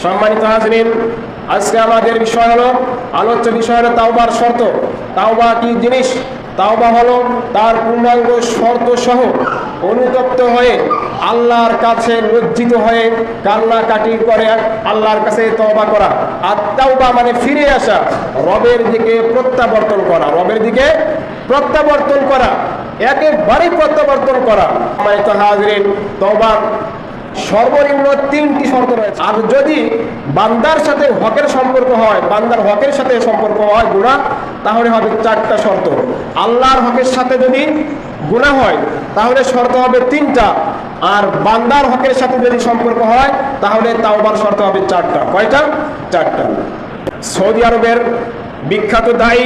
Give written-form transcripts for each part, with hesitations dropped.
সম্মানিত হাজরিন, আজকে আমাদের বিষয় হলো, আলোচ্য বিষয় হলো তাওবার শর্ত। তাওবা কি জিনিস? তাওবা হলো তার পূর্ণাঙ্গ শর্ত সহ অনুতপ্ত হয়ে আল্লাহর কাছে লজ্জিত হয়ে কান্নাকাটি করে আল্লাহর কাছে তওবা করা। আর তাওবা মানে ফিরে আসা, রবের দিকে প্রত্যাবর্তন করা, রবের দিকে প্রত্যাবর্তন করা, একেবারেই প্রত্যাবর্তন করা। সম্মানিত হাজরিন, তওবার সর্বনিম্ন 3টি শর্ত রয়েছে। আর যদি বান্দার সাথে হকের সম্পর্ক হয়, বান্দার হকের সাথে সম্পর্ক হয় গুনাহ, তাহলে হবে 4টা শর্ত। আল্লাহর হকের সাথে যদি গুনাহ হয় তাহলে শর্ত হবে 3টা। আর বান্দার হকের সাথে যদি সম্পর্ক হয় তাহলে তাওবার শর্ত হবে 4টা। কয়টা? 4টা। সৌদি আরবের বিখ্যাত দায়ী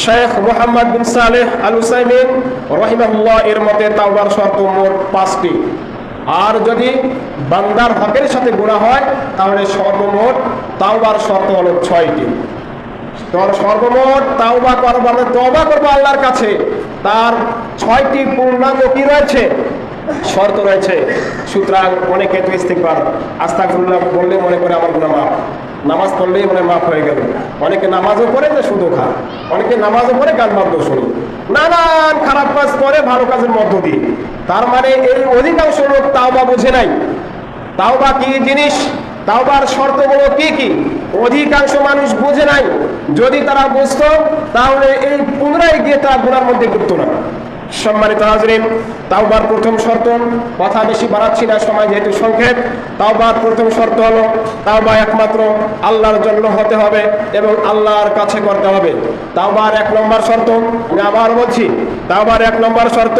শেখ মুহাম্মদ বিন সালেহ আল উসাইমিন রাহিমাহুল্লাহ এর মতে তাওবার শর্ত মোট 5টি। আর যদি বান্দার হকের সাথে গুনাহ হয় তাহলে সর্বমোট তাওবার শর্ত হলো 6টি। সর্বমোট তাওবা করবো, আমরা তওবা করবো আল্লাহর কাছে, তার 6টি পূর্ণাঙ্গ কি রয়েছে? শর্ত রয়েছে। সুতরাং অনেকে তো ইস্তিগফার আস্তাগফিরুল্লাহ বললে মনে করে আমার গুনাহ মাফ, নামাজ পড়লেই মনে মাফ হয়ে গেল। অনেকে নামাজও পড়ে যে সুদও খায়, অনেকে নামাজও পড়ে গান বাদ্য শুনি, নানান খারাপ কাজ করে ভালো কাজের মধ্য দিয়ে। তার মানে এই অধিকাংশ লোক তাওবা বুঝে নাই। তাওবা কি জিনিস, তাওবার শর্তগুলো কি কি, অধিকাংশ মানুষ বুঝে নাই। যদি তারা বুঝতো তাহলে এই পুনরায় গিয়ে তারা গুনার মধ্যে ডুবতো না। সম্মানিত হাজরিন, তাওবার প্রথম শর্ত, কথা বেশি বাড়াচ্ছি না, সময় যেহেতু সংক্ষেপ। তাওবার প্রথম শর্ত হলো তাওবা একমাত্র আল্লাহর জন্য হতে হবে এবং আল্লাহর কাছে করতে হবে। তাওবার 1 নম্বর শর্ত, আমি আবার বলছি, তাওবার 1 নম্বর শর্ত,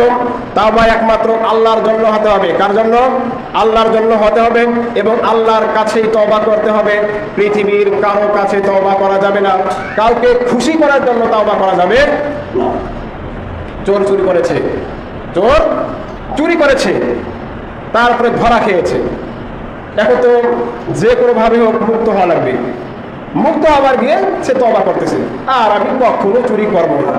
তাওবা একমাত্র আল্লাহর জন্য হতে হবে। কার জন্য? আল্লাহর জন্য হতে হবে এবং আল্লাহর কাছেই তওবা করতে হবে। পৃথিবীর কারো কাছে তওবা করা যাবে না, কাউকে খুশি করার জন্য তওবা করা যাবে না। চোর চুরি করেছে, চোর চুরি করেছে, তারপরে ধরা খেয়েছে, এখন তো যে কোনো ভাবে হোক মুক্ত হওয়া লাগবে। মুক্ত হওয়ার গিয়ে সে তওবা করতেছে, আর আমি কখনো চুরি করবো না।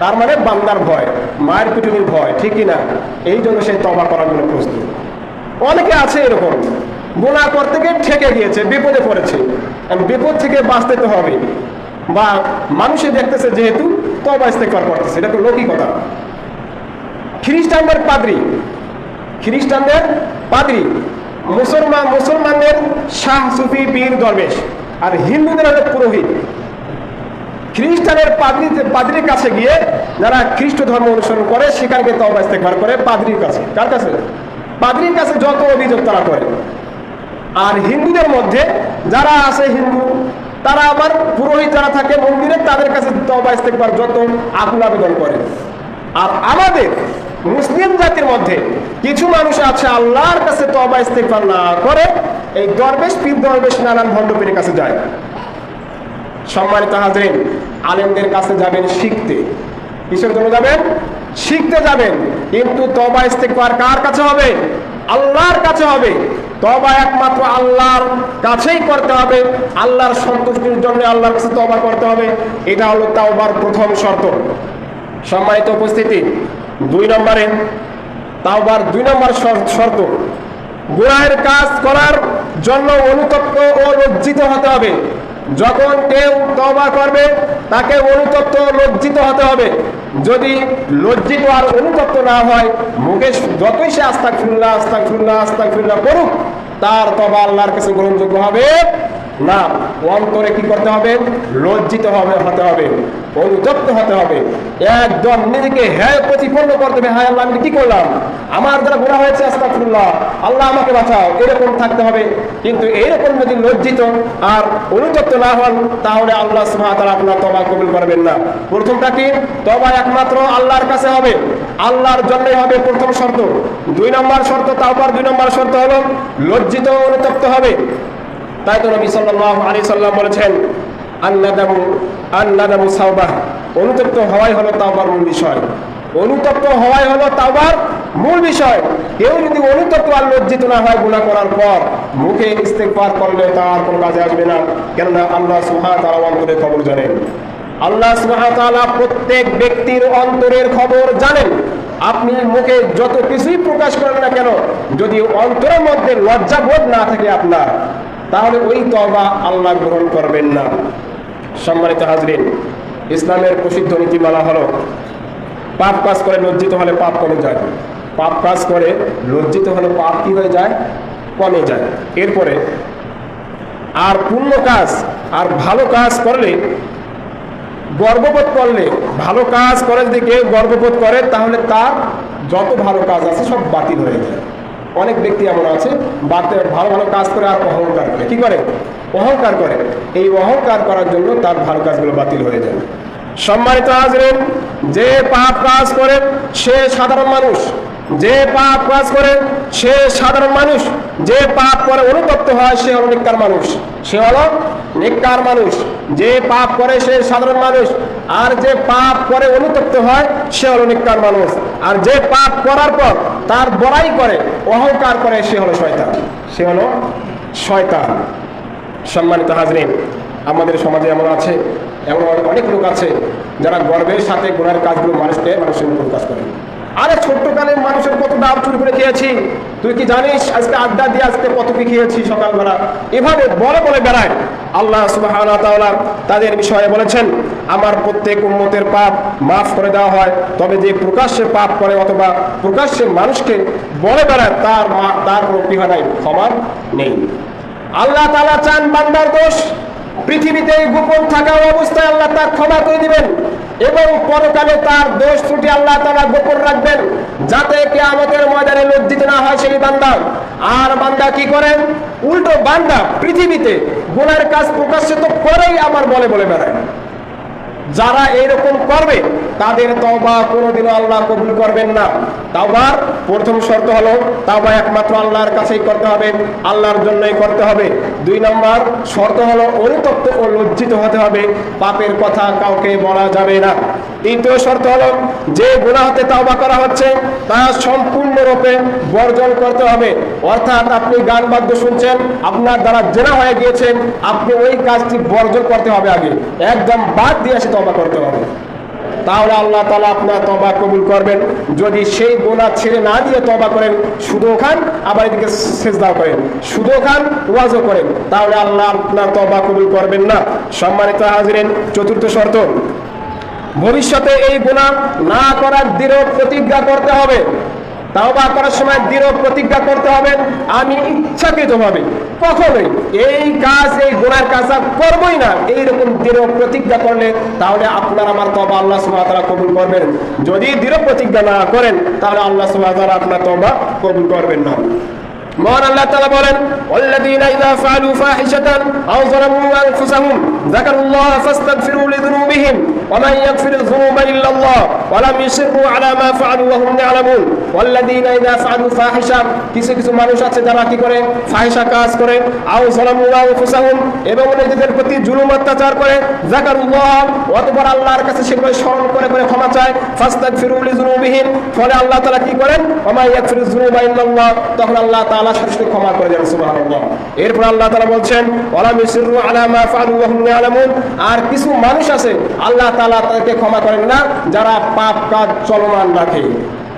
তার মানে বান্দার ভয়, মায়ের পিটুনির ভয়, ঠিক কিনা? এই জন্য সে তওবা করার জন্য প্রস্তুত। অনেকে আছে এরকম, গুনাহ করতে গিয়ে ঠেকে গিয়েছে, বিপদে পড়েছে, বিপদ থেকে বাঁচতে তো হবে, বা মানুষে দেখতেছে যেহেতু তওবা ইস্তেগফার করতেছে, এটা তো লৌকিকতা। খ্রিস্টানদের পাদ্রী, মুসলমানদের শাহ সুফি পীর দরবেশ, আর হিন্দুদের হলো পুরোহিত। খ্রিস্টানের পাদ্রীর কাছে গিয়ে যারা খ্রিস্ট ধর্ম অনুসরণ করে সেখানে গিয়ে তওবা ইস্তেগফার করে পাদ্রীর কাছে। কার কাছে? পাদ্রীর কাছে যত অভিযোগ তারা করে। আর হিন্দুদের মধ্যে যারা আছে হিন্দু, তারা আবার পুরোহিত যারা থাকে মন্দিরে, তাদের কাছে তওবা ইস্তেগফার যত আকুল আবেদন করে। আর আমাদের মুসলিম জাতির মধ্যে কিছু মানুষ আছে আল্লাহর কাছে তওবা ইস্তেগফার না করে এই দরবেশ পীর দরবেশ নানান ভণ্ড পীরের কাছে যায়। সম্মানিত হাজরিন, আলেমদের কাছে যাবেন শিখতে। কিসের জন্য যাবেন? শিখতে যাবেন। কিন্তু তওবা ইস্তেগফার কার কাছে হবে? আল্লাহর কাছে হবে। তওবা একমাত্র আল্লাহর কাছেই করতে হবে, আল্লাহর সন্তুষ্টির জন্য আল্লাহর কাছে তওবা করতে হবে। এটা হলো তাওবার প্রথম শর্ত। সম্মানিত উপস্থিতি, 2 নম্বরে তাওবার 2 নম্বর শর্ত, গুনাহের কাজ করার জন্য অনুতপ্ত ও লজ্জিত হতে হবে। যখন কেউ তওবা করবে তাকে অনুতপ্ত লজ্জিত হতে হবে। যদি লজ্জিত আর অনুতপ্ত না হয়, মুখে যতই সে আস্তাগফিরুল্লাহ আস্তাগফিরুল্লাহ আস্তাগফিরুল্লাহ করুক, তার তওবা আল্লাহর কাছে গ্রহণযোগ্য হবে না। অন্তরে কি করতে হবে? লজ্জিত হতে হবে, অনুতপ্ত হতে হবে। একদম নিজেকে হ্যাঁ প্রতিপন্ন করতে হবে, হ্যাঁ আল্লাহ আমি কি করলাম, আমার দ্বারা গুনাহ হয়েছে, আস্তাগফিরুল্লাহ, আল্লাহ আমাকে বাঁচাও, এরকম থাকতে হবে। কিন্তু এইরকম যদি লজ্জিত আর অনুতপ্ত না হন তাহলে আল্লাহ সুবহানাহু ওয়া তাআলা আপনার তওবা কবুল করবেন না। প্রথমটা কি? তওবা একমাত্র আল্লাহর কাছে হবে, আল্লাহর জন্যই হবে, প্রথম শর্ত। 2 নম্বর শর্ত, তাওবার 2 নম্বর শর্ত হলো লজ্জিত অনুতপ্ত হবে। তাই তো নবী সাল্লাল্লাহু আলাইহি সাল্লাম বলেছেন, আন-নাদামু সাওবাহ, অনুতপ্ত হওয়াই হলো তাওবার মূল বিষয়। অনুতপ্ত হওয়াই হলো তাওবার মূল বিষয়। কেউ যদি অনুতপ্ত আর লজ্জিত না হয় গুনাহ করার পর, মুখে ইস্তেগফার করলে তার কোনো কাজে আসবে না। কেননা আল্লাহ সুবহানাহু ওয়া তাআলা অন্তরের খবর জানেন। আল্লাহ সুবহানাহু ওয়া তাআলা প্রত্যেক ব্যক্তির অন্তরের খবর জানেন। আপনি মুখে যত কিছুই প্রকাশ করেন না কেন, যদি অন্তরের মধ্যে লজ্জাবোধ না থাকে আপনার, তাহলে ওই তওবা আল্লাহ গ্রহণ করবেন না। সম্মানিত হাজরিন, ইসলামের প্রসিদ্ধ নীতিমালা হলো পাপ কাজ করে লজ্জিত হলে পাপ কমে যায়, পাপ কাজ করে লজ্জিত হলে পাপ কি হয়ে যায়, কমে যায়। এরপরে আর পুণ্য কাজ আর ভালো কাজ করলে গর্ববোধ করলে, ভালো কাজ করে যদি কেউ গর্ববোধ করে তাহলে তার যত ভালো কাজ আছে সব বাতিল হয়ে যায়। অনেক ব্যক্তি এমন আছে ভালো ভালো কাজ করে আর অহংকার করে, কি করে, অহংকার করে। এই অহংকার করার জন্য তার ভালো কাজগুলো বাতিল হয়ে যায়। সম্মানিত হাজরিন, যে পাপ কাজ করে সে সাধারণ মানুষ, যে পাপ কাজ করে সে সাধারণ মানুষ, যে পাপ করে অনুতপ্ত হয় সে হলো নেককার মানুষ, সে হলো নেককার মানুষ। যে পাপ করে সে সাধারণ মানুষ, আর যে পাপ করে অনুতপ্ত হয় সে হলো নেককার মানুষ। আর যে পাপ করার পর তার বড়াই করে, অহংকার করে, সে হলো শয়তান, সে হলো শয়তান। সম্মানিত হাজরিন, আমাদের সমাজে এমন আছে, এমন অনেক লোক আছে যারা গর্বের সাথে গুনার কাজগুলো মানুষের প্রকাশ করে। আরে ছোট্টকালে মানুষের কত ডাব চুরি করে খেয়েছি, তুই কি জানিস আজকে আড্ডা দিয়ে আজকে কত কি খেয়েছি সকালবেলা, এভাবে বলে বলে বেড়ায়। আল্লাহ সুবহানাহু ওয়া তাআলা তাদের বিষয়ে বলেছেন, আমার প্রত্যেক উম্মতের পাপ মাফ করে দেওয়া হয়, তবে যে প্রকাশ্যে পাপ করে অথবা প্রকাশ্যে মানুষকে বলে বেড়ায় তার কোনো কি হয় নাই, ক্ষমা নেই। আল্লাহ তাআলা চান বান্দার দোষ পৃথিবীতে গোপন থাকা অবস্থায় আল্লাহ তার ক্ষমা করে দিবেন এবং পরকালে তার দোষ ত্রুটি আল্লাহ তাআলা গোপন রাখবেন, যাতে কিয়ামতের ময়দানে লজ্জিত না হয় সেই বান্দা। আর বান্দা কি করেন, উল্টো বান্দা পৃথিবীতে গুনার কাজ প্রকাশ্যে তো করেই আবার বলে বলে বেড়ায়। যারা এইরকম করবে তাদের তওবা কোনোদিনও আল্লাহ কবুল করবেন না। তওবার প্রথম শর্ত হলো তওবা একমাত্র আল্লাহর কাছেই করতে হবে, আল্লাহর জন্যই করতে হবে। 2 নম্বর শর্ত হলো অনুতপ্ত ও লজ্জিত হতে হবে, পাপের কথা কাউকে বলা যাবে না। 3য় শর্ত হলো যে গুনাহ হতে তওবা করা হচ্ছে তা সম্পূর্ণরূপে বর্জন করতে হবে। অর্থাৎ আপনি গান বাদ্য শুনছেন, আপনার দ্বারা জেনা হয়ে গিয়েছেন, আপনি ওই কাজটি বর্জন করতে হবে, আগে একদম বাদ দিয়ে এসে তওবা করতে হবে, তাহলে আল্লাহ তাআলা আপনার তওবা কবুল করবেন। যদি সেই গুনাহ ছেড়ে না দিয়ে তওবা করেন, সুদও খান আবার এদিকে সিজদাও করেন, সুদও খান ওয়াজও করেন, তাহলে আল্লাহ আপনার তওবা কবুল করবেন না। সম্মানিত হাজিরিন, 4র্থ শর্ত, ভবিষ্যতে এই গুনাহ না করার দৃঢ় প্রতিজ্ঞা করতে হবে। তওবা করার সময় দৃঢ় প্রতিজ্ঞা করতে হবে, আমি ইচ্ছাকৃতভাবে কখনোই এই কাজ, এই গুনার কাজ করবই না, এইরকম দৃঢ় প্রতিজ্ঞা করলে তাহলে আপনার আমার তওবা আল্লাহ সুবহানাহু ওয়া তাআলা কবুল করবেন। যদি দৃঢ় প্রতিজ্ঞা না করেন তাহলে আল্লাহ সুবহানাহু ওয়া তাআলা আপনার তওবা কবুল করবেন না। মহান আল্লাহ তাআলা বলেন, ওয়াল্লাযীনা ইযা ফাআলু ফাহিশাতান আও যালামু আনফুসাহুম যাকারুল্লাহা ফাস্তাগফিরু লিযুনুবিহিম ওয়া মান ইয়াগফিরুয যুনুবা ইল্লাল্লাহ ওয়া লাম ইউসিররু আলা মা ফাআলু ওয়া হুম ইয়ালামুন। ওয়াল্লাযীনা ইযা ফাআলু ফাহিশা, কিছু মানুষ আছে যারা কি করে, ফাহিশা কাজ করে, আও যালামু আনফুসাহুম, এবং নিজেদের প্রতি জুলুম অত্যাচার করে, যাকারুল্লাহ, অতঃপর আল্লাহর কাছে সেগুলো স্মরণ করে করে ক্ষমা চায়, ফাস্তাগফিরু লিযুনুবিহিম, ফলে আল্লাহ তাআলা কি করেন, ওয়া মান ইয়াগফিরুয যুনুবা ইল্লাল্লাহ, তখন আল্লাহ তাআলা সাথে ক্ষমা করে দেন, সুবহানাল্লাহ। এরপর আল্লাহ তাআলা বলছেন, ওয়া লাম ইউসিররু আলা মা ফাআলু ওয়া হুম ইয়ালামুন, আর কিছু মানুষ আছে আল্লাহ তাআলা তাদেরকে ক্ষমা করেন না, যারা পাপ কাজ চলমান রাখে,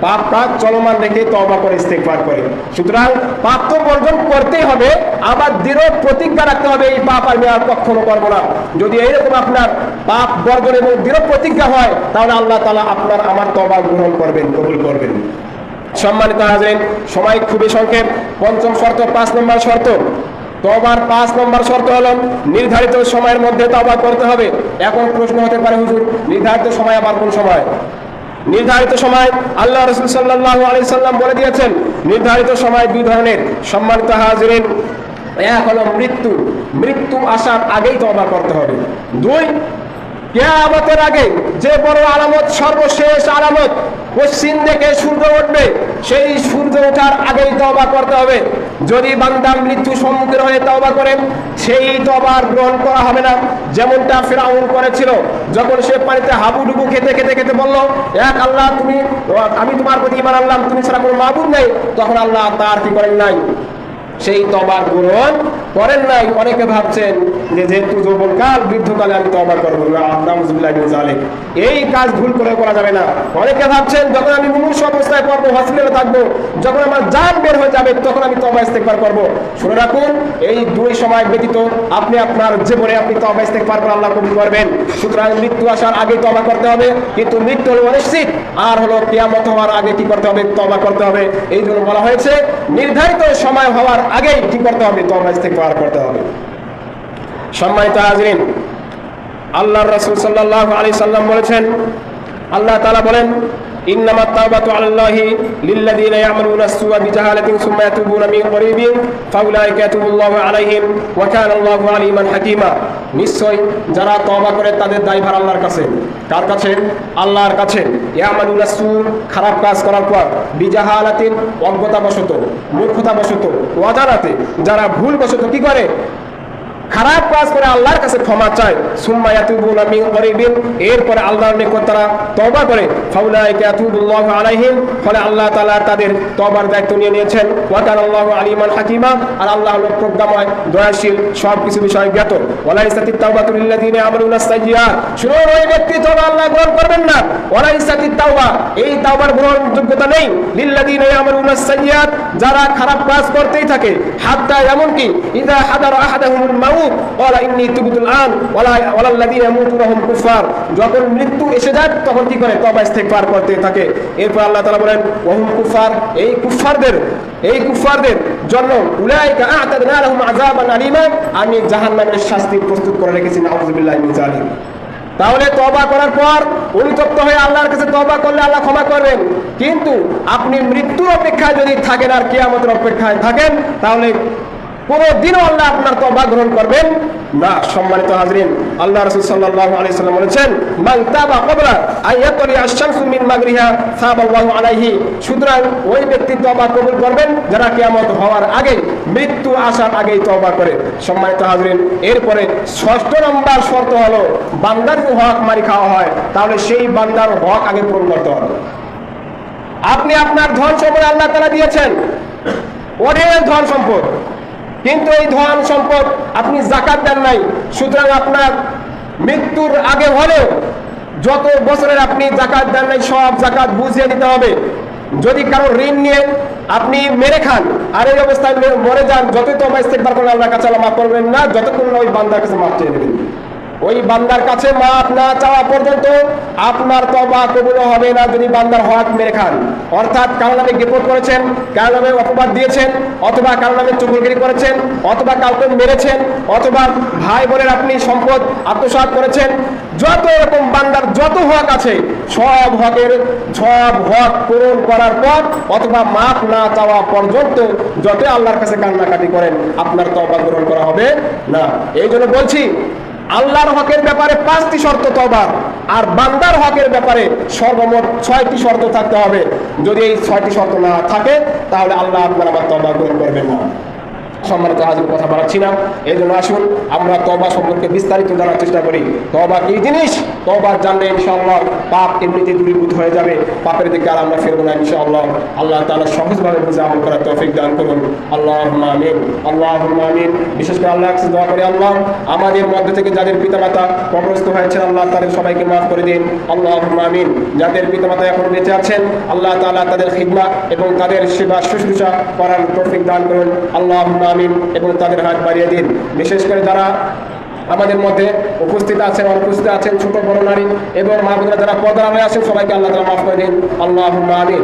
পাপ কাজ চলমান রেখে তওবা করে ইস্তেগফার করে। সুতরাং পাপ তো বর্জন করতেই হবে, আবার দৃঢ় প্রতিজ্ঞা রাখতে হবে, এই পাপ আমি আর কখনো করবো না। যদি এইরকম আপনার পাপ বর্জন এবং দৃঢ় প্রতিজ্ঞা হয় তাহলে আল্লাহ তাআলা আপনার আমার তওবা গ্রহণ করবেন, কবুল করবেন। সম্মানিত হাজিরিন, সময় খুবই সংক্ষেপ। 5ম শর্ত, 5 নম্বর শর্ত, তওবার 5 নম্বর শর্ত হলো নির্ধারিত সময়ের মধ্যে তওবা করতে হবে। এখন প্রশ্ন হতে পারে, হুজুর নির্ধারিত সময় আবার কোন সময়? নির্ধারিত সময় আল্লাহ রাসূল সাল্লাল্লাহু আলাইহি সাল্লাম বলে দিয়েছেন, নির্ধারিত সময় 2 ধরনের। সম্মানিত হাজিরিন, এক হলো মৃত্যু আসার আগেই তওবা করতে হবে। 2, কিয়ামতের আগে যে বড় আলামত, সর্বশেষ আলামত, পশ্চিম দিকে সূর্য উঠবে, সেই সূর্য ওঠার আগেই তওবা করতে হবে। যদি বান্দা মৃত্যু সম্মুখীন হয়ে তওবা করেন, সেই তওবা গ্রহণ করা হবে না। যেমনটা ফিরআউন করেছিল, যখন সে পানিতে হাবুডুবু খেতে খেতে খেতে বলল, এক আল্লাহ, আমি তোমার প্রতি ঈমান আনলাম, তুমি ছাড়া কোনো মাবুদ নেই, তখন আল্লাহ তার কি করেন নাই, সেই তওবা গ্রহণ করেন নাই। অনেকে ভাবছেন যে যেহেতু যৌবনকাল বৃদ্ধকালে আমি তওবা করবো, নাউযুবিল্লাহি মিন যালিক, এই কাজ ভুল করে করা যাবে না। অনেকে ভাবছেন যখন আমি মুমূর্ষু অবস্থায় পড়বো, হসপিটালে থাকবো, যখন আমার জান বের হয়ে যাবে তখন আমি তওবা ইস্তেগফার করবো। শুনে রাখুন, এই দুই সময় ব্যতীত আপনি আপনার জীবনে আপনি তওবা ইস্তেগফার করে আল্লাহ কবুল করবেন। সুতরাং মৃত্যু আসার আগে তওবা করতে হবে, কিন্তু মৃত্যু হলো অনিশ্চিত, আর হলো কিয়ামত হওয়ার আগে কি করতে হবে? তওবা করতে হবে। এই জন্য বলা হয়েছে নির্ধারিত সময় হওয়ার আগেই কি করতে হবে? তওবা ইস্তেগফার করতে হবে। সম্মানিত হাজরিন, আল্লাহর রাসূল সাল্লাল্লাহু আলাইহি সাল্লাম বলেছেন, আল্লাহ তাআলা বলেন, ইন্নামাত তাওবাতু আলাল্লাহি লিল্লাযিনা ইয়ামালুনা আস-সুআ বিজাহালাতিন সুম্মা ইয়াতুবুনা মিন করিবিন ফাউলাইকা ইয়াতুবুল্লাহু আলাইহিম ওয়া কানা আল্লাহু আলিমান হাকীমা। নিশ্চয় যারা তওবা করে তাদের দায়ভার আল্লাহর কাছে। কার কাছে? আল্লাহর কাছে। ইয়ামালুনা আস-সু, খারাপ কাজ করার পর, বিজাহালাতিন, অজ্ঞতাবশত, মূর্খতাবশত, ওয়াজারাতে, যারা ভুলবশত কি করে? খারাপ কাজ করে আল্লাহর কাছে ক্ষমা চায়। সুম্মা ইয়াতুবুনা মিন করিবিন, এরপরে আল্লাহর নিকট তারা তওবা করে, ফাউলাইকা ইয়াতুবুল্লাহু আলাইহিম, ফলে আল্লাহ তাআলা তাদের তওবার দায়িত্ব নিয়ে নিয়েছেন। ওয়া কানা আল্লাহু আলিমান হাকীমা, আর আল্লাহ হলো প্রজ্ঞাময়, দয়াশীল, সব কিছু বিষয় জ্ঞাত। ওয়ালাইসাতিত তাওবাতু লিল্লাযিনা ইয়ামালুনা আস-সাইয়্যাত, শুনুন, ওই ব্যক্তি তওবা আল্লাহ গ্রহণ করবেন না। ওয়ালাইসাতিত তাওবা, এই তওবার গ্রহণযোগ্যতা নেই। লিল্লাযিনা ইয়ামালুনা আস-সাইয়্যাত, যারা খারাপ কাজ করতেই থাকে, হাত্তা এমনকি ইযা হাদারা আহাদাহুমুল মাউত ক্বালা ইন্নী তুবতুল আন ওয়ালাল্লাযিনা ইয়ামুতুনা হুম কুফার, যখন মৃত্যু এসে যায় তখন কি করে? তওবা ইস্তেগফার করতে থাকে। এরপর আল্লাহ তাআলা বলেন, ওয়া হুম কুফার, এই কুফারদের জন্য উলাইকা আ'তাদনা লাহুম আযাবান আলীমা, আমি জাহান্নামের শাস্তি প্রস্তুত করে রেখেছি। নাউযুবিল্লাহি মিন যালিক। তাহলে তওবা করার পর অনুতপ্ত হয়ে আল্লাহর কাছে তওবা করলে আল্লাহ ক্ষমা করবেন। কিন্তু আপনি মৃত্যুর অপেক্ষায় যদি থাকেন আর কিয়ামতের অপেক্ষায় থাকেন, তাহলে কোনদিনও আল্লাহ আপনার তওবা গ্রহণ করবেন না। সম্মানিত হাজরিন, আল্লাহ রাসূল সাল্লাল্লাহু আলাইহি সাল্লাম বলেছেন, মান তাবা ক্বাবলা আয়াতুলি আশ-শামসু মিন মাগরিহা সাবাল্লাহু আলাইহি, সুতরাং ওই ব্যক্তি তওবা কবুল করবেন যারা কিয়ামত হওয়ার আগে, মৃত্যু আসার আগেই তওবা করে। সম্মানিত হাজরিন, এরপরে ষষ্ঠ নম্বর শর্ত হলো, বান্দার যদি হক মারি খাওয়া হয় তাহলে সেই বান্দার হক আগে পূরণ করতে হবে। আপনি আপনার ধন সম্পদ আল্লাহ তাআলা দিয়েছেন, অনেক ধন সম্পদ, কিন্তু এই ধন সম্পদ আপনি যাকাত দেন নাই। সুতরাং আপনার মৃত্যুর আগে হলেও যত বছরের আপনি যাকাত দেন নাই সব যাকাত বুঝিয়ে দিতে হবে। যদি কারো ঋণ নিয়ে আপনি মেরে খান আর এই অবস্থায় মরে যান, যতই তওবা ইস্তেগফার করেন আল্লাহর কাছে আল্লাহ মাফ করবেন না, যতক্ষণ না ওই বান্দার কাছে মাফ চেয়ে নেবেন। ওই বান্দার কাছে মাফ না চাওয়া পর্যন্ত আপনার তওবা কবুল হবে না যদি বান্দার হক মেরে খান। অর্থাৎ কারো নামে গিবত করেছেন, কারো নামে অপবাদ দিয়েছেন, অথবা কারো নামে চুগলখড়ি করেছেন, অথবা কাউকে মেরেছেন, অথবা ভাই বোনের আপনি সম্পদ আত্মসাৎ করেছেন, যত এরকম বান্দার যত হক আছে সব হক পূরণ করার পর অথবা মাফ না চাওয়া পর্যন্ত যত আল্লাহর কাছে কান্নাকাটি করেন আপনার তওবা গ্রহণ করা হবে না। এই জন্য বলছি, আল্লাহর হকের ব্যাপারে 5টি শর্ত তওবার, আর বান্দার হকের ব্যাপারে সর্বমোট 6টি শর্ত থাকতে হবে। যদি এই 6টি শর্ত না থাকে তাহলে আল্লাহ আপনার আমার তওবা গ্রহণ করবেন না। সম্মানিত হাজির, কথা বাড়াচ্ছি না, এই জন্য আসুন আমরা তওবা সম্পর্কে বিস্তারিত জানার চেষ্টা করি। তওবা কি জিনিস? তওবা জানলে ইনশাআল্লাহ পাপ এমনিতে দূরীভূত হয়ে যাবে, পাপের দিকে আর আমরা ফিরবো না ইনশাআল্লাহ। আল্লাহ তাআলা সহজভাবে বুঝে আমল করার তৌফিক দান করুন। আল্লাহুম্মা আমিন, আল্লাহুম্মা আমিন। বিশেষ করে আল্লাহর কাছে দোয়া করি, আল্লাহ আমাদের মধ্য থেকে যাদের পিতামাতা কবরস্থ হয়েছেন আল্লাহ তাদের সবাইকে মাফ করে দিন। আল্লাহুম্মা আমিন। যাদের পিতামাতা এখন বেঁচে আছেন আল্লাহ তাআলা তাদের খিদমত এবং তাদের সেবা শুশ্রূষা করার তৌফিক দান করুন। আল্লাহুম্মা আমিন। এবং তাদের হাত বাড়িয়ে দিন। বিশেষ করে যারা আমাদের মধ্যে উপস্থিত আছেন, অনুপস্থিত আছেন, ছোট বড় নারী এবং মা বোনেরা যারা পর্দার আড়ালে আছেন সবাইকে আল্লাহ তাআলা মাফ করে দিন। আল্লাহুম্মা আমিন।